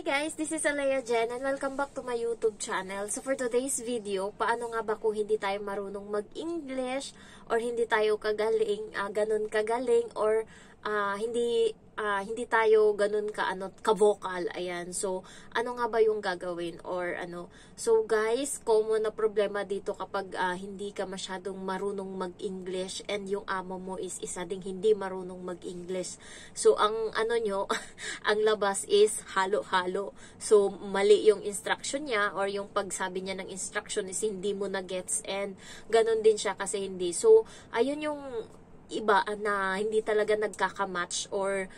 guys, this is Alea Jen and welcome back to my YouTube channel. So for today's video, paano nga ba kung hindi tayo marunong mag-English or hindi tayo kagaling, ganun kagaling or hindi tayo ganun ka-vocal. Ayan. So, ano nga ba yung gagawin or ano? So, guys, common na problema dito kapag hindi ka masyadong marunong mag-English and yung amo mo is isa ding hindi marunong mag-English. So, ang ano nyo, ang labas is halo-halo. So, mali yung instruction niya or yung pagsabi niya ng instruction is hindi mo na gets and ganun din siya kasi hindi. So, ayun yung iba na hindi talaga nagkakamatch or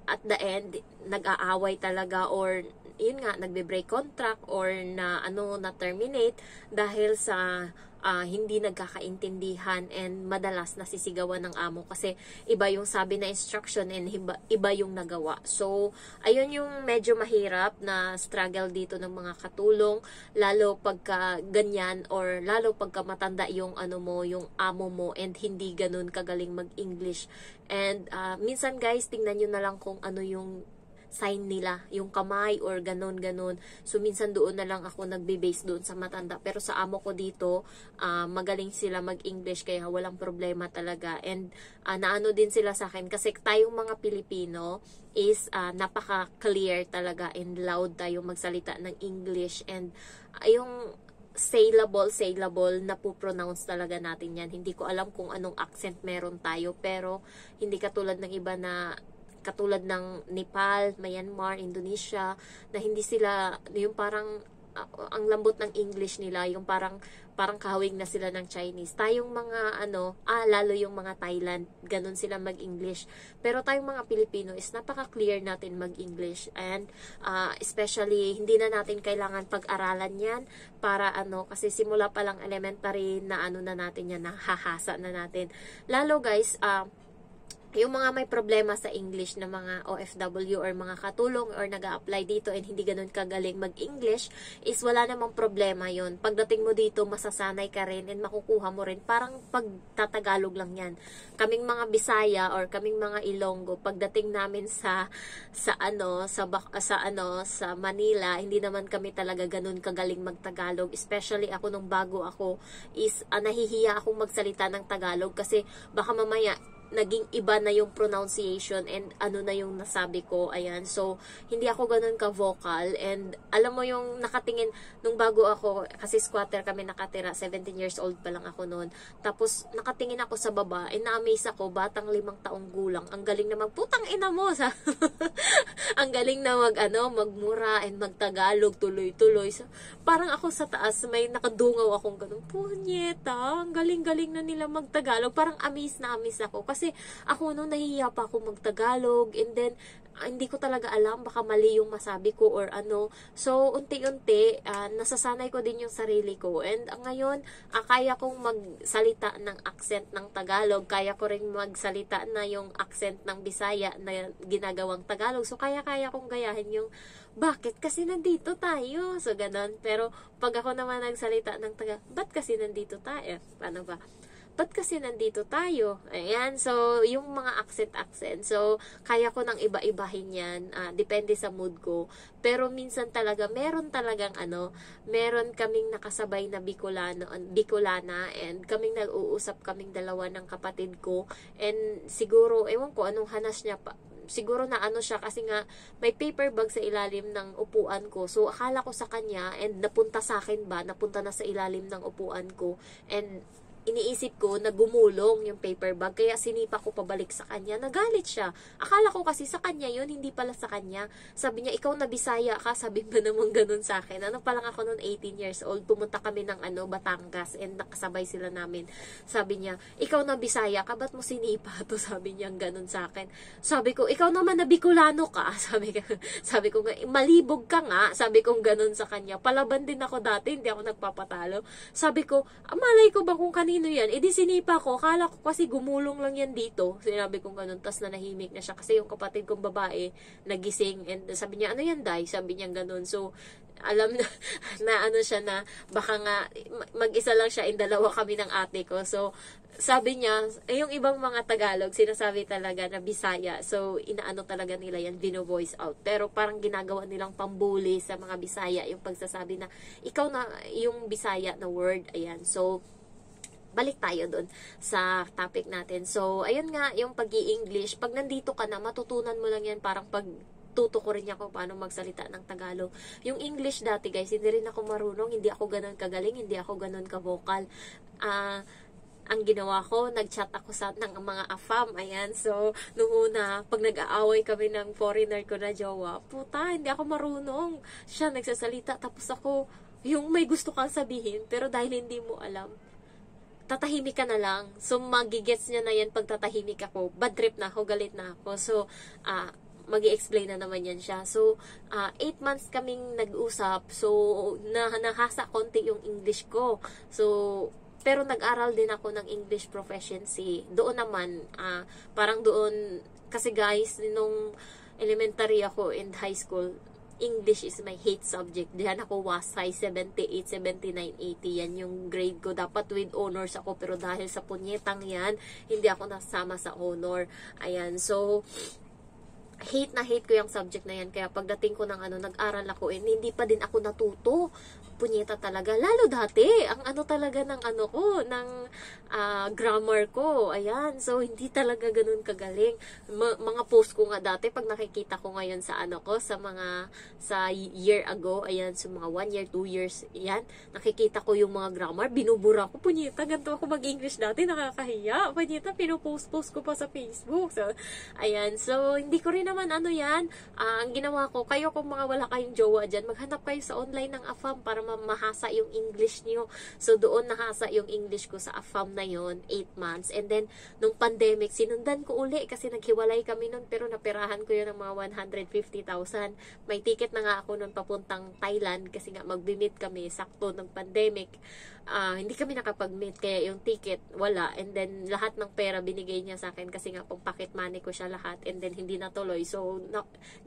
at the end nag-aaway talaga or yun nga nagbe-break contract or na terminate dahil sa hindi nagkakaintindihan and madalas nasisigawan ng amo kasi iba yung sabi na instruction and iba yung nagawa. So, ayun yung medyo mahirap na struggle dito ng mga katulong, lalo pagka ganyan or lalo pagka matanda yung yung amo mo and hindi ganun kagaling mag-English. And minsan guys, tingnan nyo na lang kung ano yung sign nila, yung kamay or ganon. So, minsan doon na lang ako nagbe-base doon sa matanda. Pero sa amo ko dito, magaling sila mag-English kaya walang problema talaga. And naano din sila sa akin kasi tayong mga Pilipino is napaka-clear talaga and loud tayo magsalita ng English. And yung saleable na po-pronounce talaga natin yan. Hindi ko alam kung anong accent meron tayo pero hindi katulad ng iba na katulad ng Nepal, Myanmar, Indonesia, na hindi sila, yung parang, ang lambot ng English nila, yung parang kahawig na sila ng Chinese. Tayong mga, lalo yung mga Thailand, ganun sila mag-English. Pero tayong mga Pilipino is napaka-clear natin mag-English. And, especially, hindi na natin kailangan pag-aralan yan para kasi simula pa lang elementary na na natin yan, nahahasa na natin. Lalo guys, yung mga may problema sa English na mga OFW or mga katulong or nag-a-apply dito and hindi ganun kagaling mag-English is wala namang problema yon. Pagdating mo dito, masasanay ka rin and makukuha mo rin. Parang pagtatagalog lang yan. Kaming mga Bisaya or kaming mga Ilonggo, pagdating namin sa Manila, hindi naman kami talaga ganun kagaling mag-Tagalog. Especially ako nung bago ako is nahihiya akong magsalita ng Tagalog kasi baka mamaya naging iba na yung pronunciation and na yung nasabi ko. Ayan. So, hindi ako ganun ka-vocal. And, alam mo yung nakatingin, nung bago ako, kasi squatter kami nakatira, 17 years old pa lang ako noon. Tapos, nakatingin ako sa baba, and na-amaze ako, batang 5 taong gulang. Ang galing na putang ina mo! Ang galing na magmura and magtagalog, tuloy-tuloy. So, parang ako sa taas, may nakadungaw akong ganun, punyeta, ang galing-galing na nila magtagalog. Parang amaze na amaze ako. Kasi ako noon nahihiya pa ako magtagalog and then hindi ko talaga alam baka mali yung masabi ko or ano. So unti-unti nasasanay ko din yung sarili ko and ngayon kaya kong magsalita ng accent ng Tagalog, kaya ko ring magsalita na yung accent ng Bisaya na ginagawang Tagalog. So kaya kong gayahin yung bakit kasi nandito tayo. So ganun. Pero pag ako naman nagsalita ng Tagalog, ba't kasi nandito tayo? Paano ba? Ba't kasi nandito tayo? Ayan, so, yung mga accent. So, kaya ko nang iba-ibahin yan. Depende sa mood ko. Pero minsan talaga, meron kaming nakasabay na Bicolana and kaming nag-uusap kaming dalawa ng kapatid ko. And siguro, ewan ko anong hanas niya pa. Siguro na siya kasi nga may paper bag sa ilalim ng upuan ko. So, akala ko sa kanya and napunta sa akin napunta na sa ilalim ng upuan ko. And iniisip ko na gumulong yung paper bag, kaya sinipa ko pabalik sa kanya. Nagalit siya. Akala ko kasi sa kanya yun, hindi pala sa kanya. Sabi niya, ikaw na Bisaya ka, sabi ba naman ganun sa akin. Pa lang ako noon, 18 years old, pumunta kami ng Batangas and nakasabay sila namin. Sabi niya, ikaw na Bisaya ka, ba't mo sinipa to? Sabi niya ganun sa akin. Sabi ko, ikaw naman na Bicolano ka. Sabi ko nga, malibog ka nga. Sabi ko ganun sa kanya. Palaban din ako dati, hindi ako nagpapatalo. Sabi ko, malay ko ba kung kanina yan? Di sinipa ko. Kala ko kasi gumulong lang yan dito. Sinabi kong ganun. Tas na nahimik na siya. Kasi yung kapatid kong babae nagising. And sabi niya, ano yan, Day? Sabi niya ganun. So, alam na, na ano siya na baka nga mag-isa lang siya and dalawa kami ng ate ko. So, sabi niya, yung ibang mga Tagalog, sinasabi talaga na Bisaya. So, inaano talaga nila yan, bino-voice out. Pero parang ginagawa nilang pambuli sa mga Bisaya, yung pagsasabi na, ikaw na yung Bisaya na word. Ayan. So, balik tayo dun sa topic natin. So, ayun nga, yung pag-i-English, pag nandito ka na, matutunan mo lang yan, parang pag tuto ko rin niya kung paano magsalita ng Tagalog. Yung English dati, guys, hindi rin ako marunong, hindi ako ganun kagaling, hindi ako ganun ka-vocal. Ang ginawa ko, nag-chat ako ng mga AFAM, ayan. So, nung una, pag nag-aaway kami ng foreigner ko na jowa, puta, hindi ako marunong. Siya nagsasalita, tapos ako, yung may gusto kang sabihin, pero dahil hindi mo alam, tatahimik ka na lang. So, magigets niya na yan pag tatahimik ako. Bad trip na ako, galit na ako. So, mag-i-explain na naman yan siya. So, 8 months kaming nag-usap. So, nahasa konti yung English ko. So, pero nag-aral din ako ng English proficiency. Doon naman, parang doon, kasi guys, nung elementary ako and high school, English is my hate subject. Diyan ako wasay, 78, 79, 80. Yan yung grade ko. Dapat with honors ako, pero dahil sa punyetang yan, hindi ako nasama sa honor. Ayan, so, hate na hate ko yung subject na yan. Kaya pagdating ko ng nag-aral ako, hindi pa din ako natuto. Punyeta talaga. Lalo dati, ang talaga ng ko, ng grammar ko. Ayan. So, hindi talaga ganun kagaling. Mga post ko nga dati, pag nakikita ko ngayon sa ko, sa year ago, ayan, so mga 1 year, 2 years, ayan, nakikita ko yung mga grammar, binubura ko, punyeta, ganito ako mag-English dati, nakakahiya. Punyeta, pinupost-post ko pa sa Facebook. So, ayan. So, hindi ko rin naman yan. Ang ginawa ko, kayo kung mga wala kayong jowa dyan, maghanap kayo sa online ng AFAM para mahasa yung English niyo. So, doon nahasa yung English ko sa AFAM na yon 8 months. And then, nung pandemic, sinundan ko uli kasi naghiwalay kami nun, pero napirahan ko yun ng mga 150,000. May ticket na nga ako nun papuntang Thailand kasi nga mag-meet kami sakto ng pandemic. Hindi kami nakapag-meet, kaya yung ticket, wala. And then, lahat ng pera binigay niya sa akin kasi nga pang pocket money ko siya lahat. And then, hindi natuloy. So,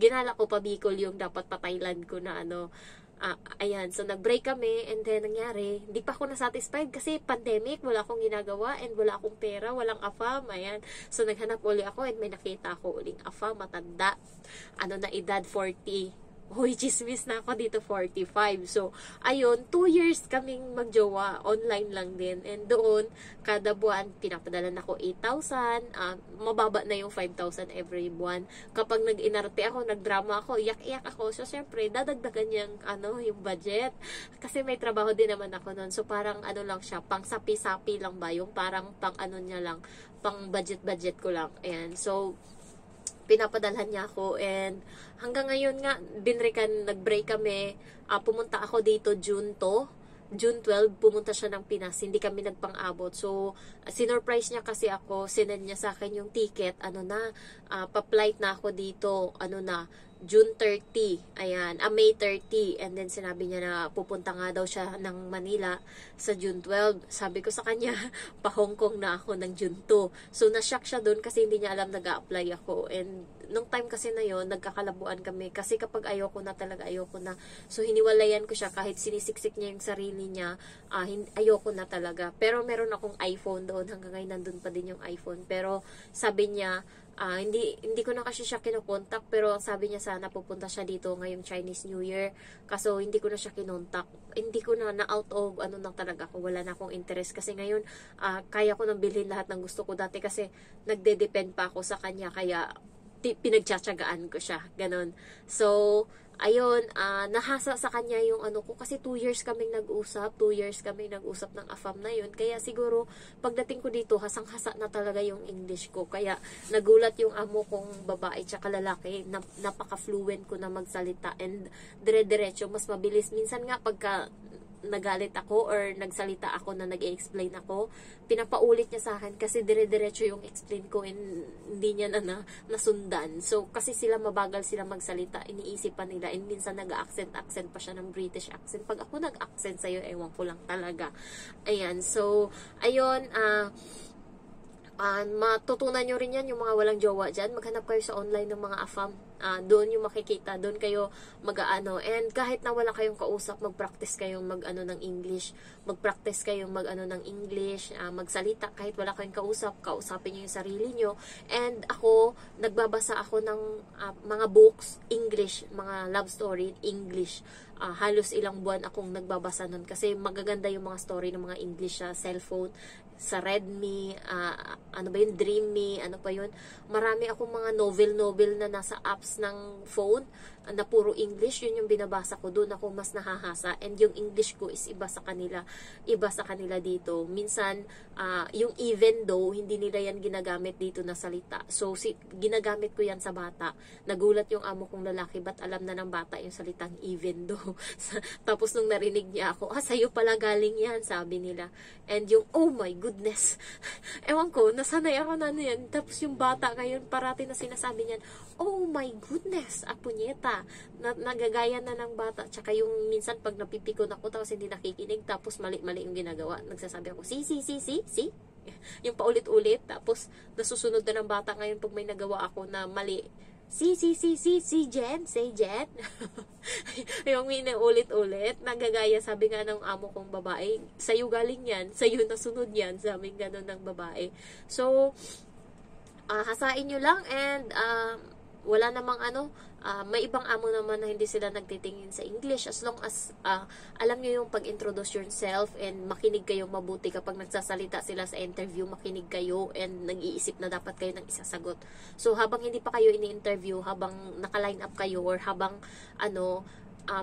ginala ko pa Bicol yung dapat pa Thailand ko na ayan, so nag-break kami and then nangyari, hindi pa ako na-satisfied kasi pandemic, wala akong ginagawa and wala akong pera, walang AFAM, ayan. So naghanap uli ako and may nakita ako uling AFAM, matanda, na edad 40. Hoy, chismis na ako dito, 45. So, ayun, 2 years kaming magjowa, online lang din. And doon, kada buwan, pinapadala na ako 8,000. Mababa na yung 5,000 every buwan. Kapag nag-inarte ako, nagdrama ako, iyak-iyak ako. So, syempre, dadagdagan yung, yung budget. Kasi may trabaho din naman ako noon. So, parang lang siya, pang sapi-sapi lang ba? Yung parang pang niya lang, pang budget-budget ko lang. Ayan. So, pinapadalhan niya ako and hanggang ngayon nga nag-break kami, pumunta ako dito June 12 pumunta siya ng Pinas, hindi kami nagpang-abot. So sinurprise niya kasi ako, sinend niya sa akin yung ticket, pa-flight na ako dito, June 30, ayan, May 30, and then sinabi niya na pupunta nga daw siya ng Manila sa June 12. Sabi ko sa kanya, pa Hong Kong na ako ng June 2. So, na-shock siya doon kasi hindi niya alam nag-a-apply ako. And, nung time kasi na yon nagkakalabuan kami. Kasi kapag ayoko na talaga, ayoko na. So, hiniwalayan ko siya kahit sinisiksik niya yung sarili niya, ayoko na talaga. Pero, meron akong iPhone doon. Hanggang ngayon, nandun pa din yung iPhone. Pero, sabi niya, hindi ko na kasi siya kinokontak, pero sabi niya sana pupunta siya dito ngayong Chinese New Year. Kaso hindi ko na siya kinontak. Hindi ko na out of na talaga ako. Wala na akong interest kasi ngayon kaya ko nang bilhin lahat ng gusto ko. Dati kasi nagde-depend pa ako sa kanya, kaya pinagtsatsagaan ko siya. Ganon. So, ayun, nahasa sa kanya yung ko kasi 2 years kaming nag-usap, 2 years kaming nag-usap ng AFAM na yun, kaya siguro pagdating ko dito, hasang-hasa na talaga yung English ko, kaya nagulat yung amo kong babae tsaka lalaki, napaka-fluent ko na magsalita and dire-diretso, mas mabilis, minsan nga pagka nagalit ako or nagsalita ako na nag-explain ako, pinapaulit niya sa akin kasi dire-diretso yung explain ko and hindi niya na nasundan. So, kasi sila mabagal sila magsalita, iniisip pa nila and minsan nag-accent pa siya ng British accent. Pag ako nag-accent sa'yo, ewan ko lang talaga. Ayan, so, ayun, matutunan nyo rin yan yung mga walang jowa dyan. Maghanap kayo sa online ng mga AFAM. Doon yung makikita, doon kayo mag-ano. And kahit na wala kayong kausap, mag-practice kayong mag-ano ng English. Mag-practice kayong mag-ano ng English, magsalita kahit wala kayong kausap, kausapin niyo yung sarili niyo. And ako, nagbabasa ako ng mga books, English, mga love story, English. Halos ilang buwan akong nagbabasa nun kasi magaganda yung mga story ng mga English sa cellphone, sa Redmi, ano ba yun, Dreamy, ano pa yun. Marami akong mga novel na nasa apps ng phone na puro English, yun yung binabasa ko, doon ako mas nahahasa, and yung English ko is iba sa kanila dito. Minsan, yung even though, hindi nila yan ginagamit dito na salita. So, ginagamit ko yan sa bata. Nagulat yung amo kong lalaki, ba't alam na ng bata yung salitang even though. Tapos nung narinig niya ako, sa'yo pala galing yan, sabi nila. And yung, oh my goodness, ewan ko, nasanay ako na yan. Tapos yung bata ngayon, parati na sinasabi niyan, oh my goodness, punyeta, nagagaya na ng bata. Tsaka yung minsan pag napipikon ako, tapos hindi nakikinig, tapos mali-mali yung ginagawa, nagsasabi ako, see? Yung paulit-ulit, tapos nasusunod na ng bata ngayon pag may nagawa ako na mali. See, Jen, say Jen. Yung ulit-ulit, nagagaya, sabi nga ng amo kong babae, sa'yo galing yan, sa'yo nasunod yan, sabi nga ng babae. So, hasain nyo lang, and wala namang may ibang amo naman na hindi sila nagtitingin sa English, as long as alam nyo yung pag-introduce yourself and makinig kayo mabuti kapag nagsasalita sila sa interview, makinig kayo and nag-iisip na dapat kayo ng isasagot. So habang hindi pa kayo ini-interview, habang naka-line up kayo, or habang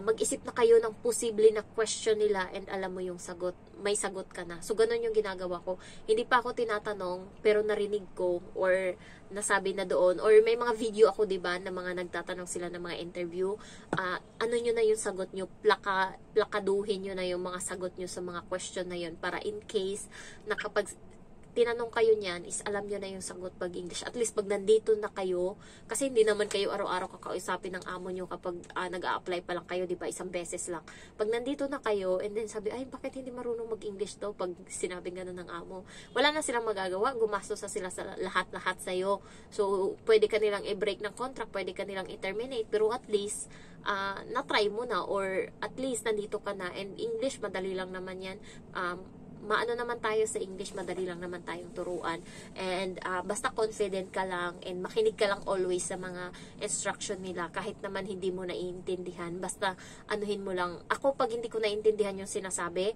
mag-isip na kayo ng posible na question nila and alam mo yung sagot, may sagot ka na. So, ganun yung ginagawa ko. Hindi pa ako tinatanong, pero narinig ko or nasabi na doon. Or may mga video ako, diba, na mga nagtatanong sila ng mga interview. Ano nyo na yung sagot nyo? Plakaduhin nyo na yung mga sagot nyo sa mga question na yun para in case na kapag tinanong kayo niyan, is alam nyo na yung sagot pag English. At least pag nandito na kayo, kasi hindi naman kayo araw-araw kakausapin ng amo nyo kapag nag-a-apply pa lang kayo, di ba? Isang beses lang. Pag nandito na kayo, and then sabi, ay, bakit hindi marunong mag-English daw pag sinabing gano'n ng amo? Wala na silang magagawa, gumastos na sila sa lahat-lahat sa'yo. So, pwede ka nilang i-break ng contract, pwede ka nilang i-terminate, pero at least, na-try mo na, or at least nandito ka na, and English, madali lang naman yan. Maano naman tayo sa English, madali lang naman tayong turuan. And basta confident ka lang and makinig ka lang always sa mga instruction nila kahit naman hindi mo naiintindihan. Basta anuhin mo lang. Ako pag hindi ko naiintindihan yung sinasabi,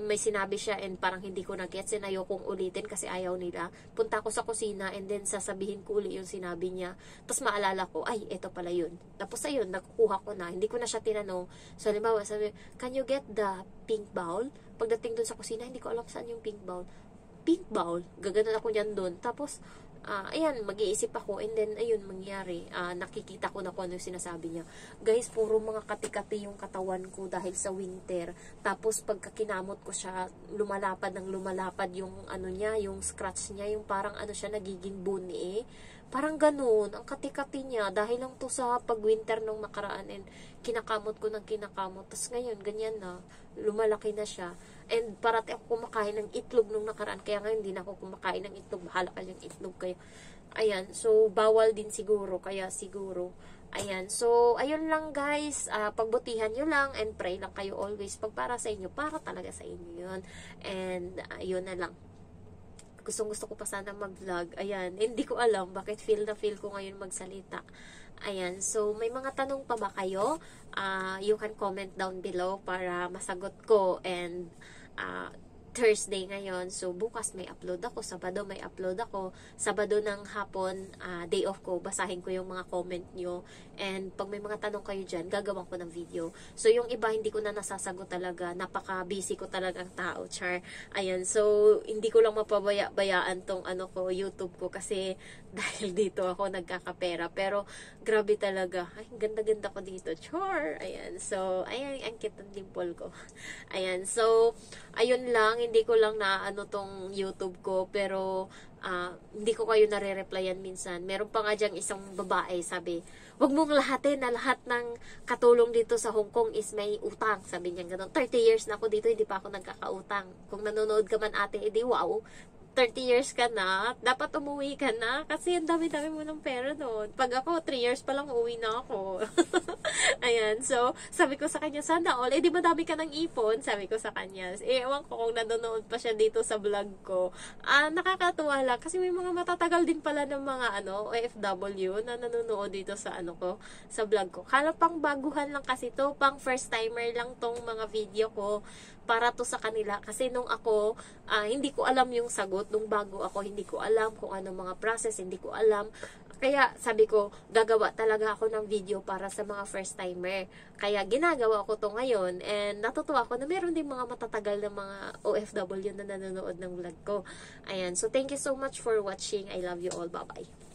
may sinabi siya and parang hindi ko na-gets and ayokong ulitin kasi ayaw nila. Punta ko sa kusina and then sasabihin ko uli yung sinabi niya. Tapos maalala ko, ay, eto pala yun. Tapos ayun, nakukuha ko na. Hindi ko na siya tinanong. So, halimbawa, sabi, can you get the pink bowl? Pagdating dun sa kusina, hindi ko alam saan yung pink bowl. Pink bowl? Gaganon ako niyan dun. Tapos, ayan, mag-iisip ako, and then, ayun, mangyari. Nakikita ko na kung ano yung sinasabi niya. Guys, puro mga kati-kati yung katawan ko dahil sa winter. Tapos, pagkakinamot ko siya, lumalapad yung ano niya, yung scratch niya, yung parang ano siya, nagiging buni eh. Parang ganun, ang kati-kati niya, dahil lang to sa pag-winter nung nakaraan, and kinakamot ko ng kinakamot. Tapos ngayon, ganyan na, lumalaki na siya. And parati ako kumakain ng itlog nung nakaraan, kaya ngayon hindi na ako kumakain ng itlog, bahala ka yung itlog kayo. Ayan, so bawal din siguro, kaya siguro. Ayan, so ayun lang guys, pagbutihan nyo lang and pray lang kayo always. Pag para sa inyo, para talaga sa inyo yun. And ayun na lang. Gusto ko pa sana mag-vlog. Ayan, hindi ko alam bakit feel ko ngayon magsalita. Ayan, so may mga tanong pa ba kayo? You can comment down below para masagot ko. And Thursday ngayon, so bukas may upload ako, Sabado may upload ako, Sabado ng hapon, day off ko, basahin ko yung mga comment nyo, and pag may mga tanong kayo dyan, gagawin ko ng video. So yung iba hindi ko na nasasagot talaga, napaka-busy ko talagang tao, char. Ayan, so hindi ko lang mapabaya-bayaan tong YouTube ko, kasi dahil dito ako nagkakapera, pero grabe talaga, ay ganda-ganda ko dito, char. Ayan, so ayan, ang cute ng dimple ko. Ayan, so ayun lang, hindi ko lang na tong YouTube ko, pero hindi ko kayo nare-replyan minsan. Meron pa nga dyang isang babae, sabi, wag mong lahatin na lahat ng katulong dito sa Hong Kong is may utang. Sabi niya gano'n, 30 years na ako dito, hindi pa ako nagkakautang. Kung nanonood ka man ate, edi wow, 30 years ka na, dapat umuwi ka na kasi ang dami-dami mo ng pera doon. Pag ako, 3 years pa lang uwi na ako. Ayan, so, sabi ko sa kanya, sana all, di madami ka ng ipon, sabi ko sa kanya. Ewan ko kung nanonood pa siya dito sa vlog ko. Nakakatuwa lang, kasi may mga matatagal din pala ng mga, OFW na nanonood dito sa, sa vlog ko. Kala pang baguhan lang kasi to, pang first timer lang tong mga video ko, para to sa kanila. Kasi nung ako, hindi ko alam yung sagot. Nung bago ako, hindi ko alam kung ano mga process, hindi ko alam. Kaya sabi ko, gagawa talaga ako ng video para sa mga first timer. Kaya ginagawa ko to ngayon. And natutuwa ako na meron din mga matatagal na mga OFW na nanonood ng vlog ko. Ayan. So, thank you so much for watching. I love you all. Bye-bye.